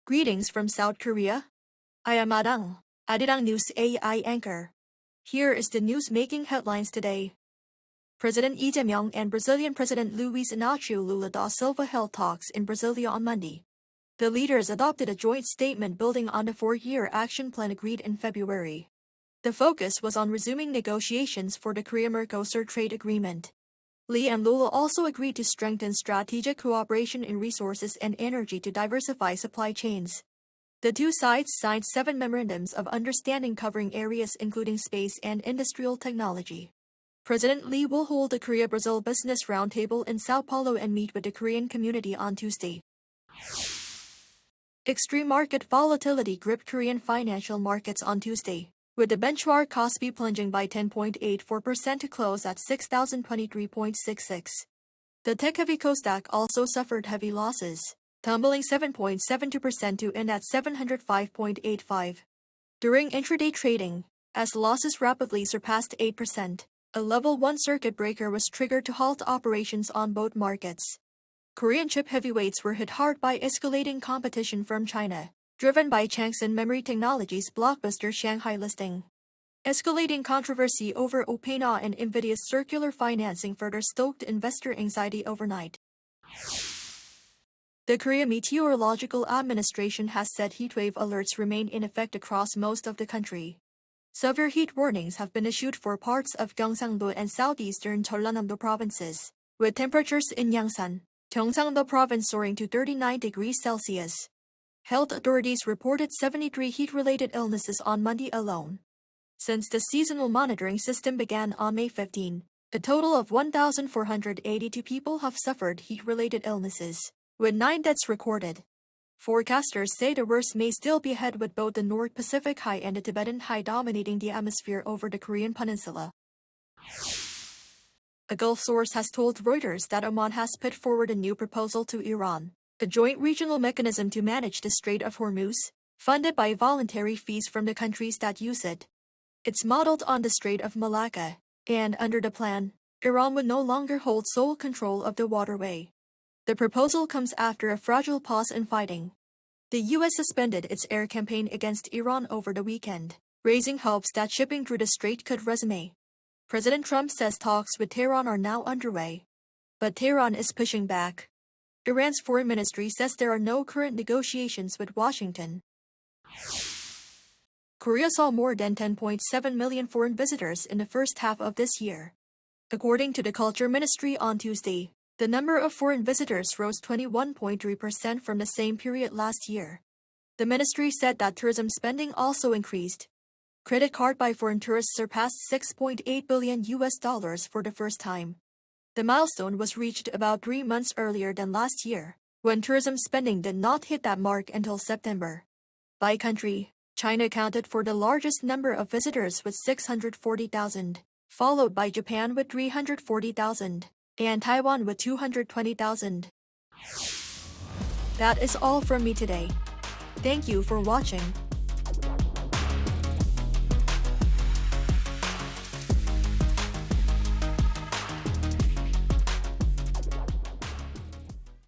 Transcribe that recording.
Greetings from South Korea. I am Arirang News AI anchor. Here is the news making headlines today. President Lee Jae-myung and Brazilian President Luiz Inácio Lula da Silva held talks in Brasilia on Monday. The leaders adopted a joint statement building on the 4-year action plan agreed in February. The focus was on resuming negotiations for the Korea-Mercosur trade agreement. Lee and Lula also agreed to strengthen strategic cooperation in resources and energy to diversify supply chains. The two sides signed 7 memorandums of understanding covering areas including space and industrial technology. President Lee will hold a Korea-Brazil Business Roundtable in Sao Paulo and meet with the Korean community on Tuesday. Extreme market volatility gripped Korean financial markets on Tuesday, with the benchmark KOSPI plunging by 10.84% to close at 6,023.66. The tech-heavy Kosdaq also suffered heavy losses, tumbling 7.72% to end at 705.85. During intraday trading, as losses rapidly surpassed 8%, a level 1 circuit breaker was triggered to halt operations on both markets. Korean chip heavyweights were hit hard by escalating competition from China, driven by Changsun Memory Technology's blockbuster Shanghai listing. Escalating controversy over OpenAI and NVIDIA's circular financing further stoked investor anxiety overnight. The Korea Meteorological Administration has said heatwave alerts remain in effect across most of the country. Severe heat warnings have been issued for parts of Gyeongsangdo and southeastern Jeollanam-do provinces, with temperatures in Yangsan, Gyeongsangdo province soaring to 39 degrees Celsius. Health authorities reported 73 heat-related illnesses on Monday alone. Since the seasonal monitoring system began on May 15, a total of 1,482 people have suffered heat-related illnesses, with 9 deaths recorded. Forecasters say the worst may still be ahead with both the North Pacific High and the Tibetan High dominating the atmosphere over the Korean peninsula. A Gulf source has told Reuters that Oman has put forward a new proposal to Iran, a joint regional mechanism to manage the Strait of Hormuz, funded by voluntary fees from the countries that use it. It's modeled on the Strait of Malacca, and under the plan, Iran would no longer hold sole control of the waterway. The proposal comes after a fragile pause in fighting. The U.S. suspended its air campaign against Iran over the weekend, raising hopes that shipping through the strait could resume. President Trump says talks with Tehran are now underway, but Tehran is pushing back. Iran's foreign ministry says there are no current negotiations with Washington. Korea saw more than 10.7 million foreign visitors in the first half of this year. According to the Culture Ministry on Tuesday, the number of foreign visitors rose 21.3% from the same period last year. The ministry said that tourism spending also increased. Credit card by foreign tourists surpassed $6.8 billion for the first time. The milestone was reached about 3 months earlier than last year, when tourism spending did not hit that mark until September. By country, China accounted for the largest number of visitors with 640,000, followed by Japan with 340,000, and Taiwan with 220,000. That is all from me today. Thank you for watching.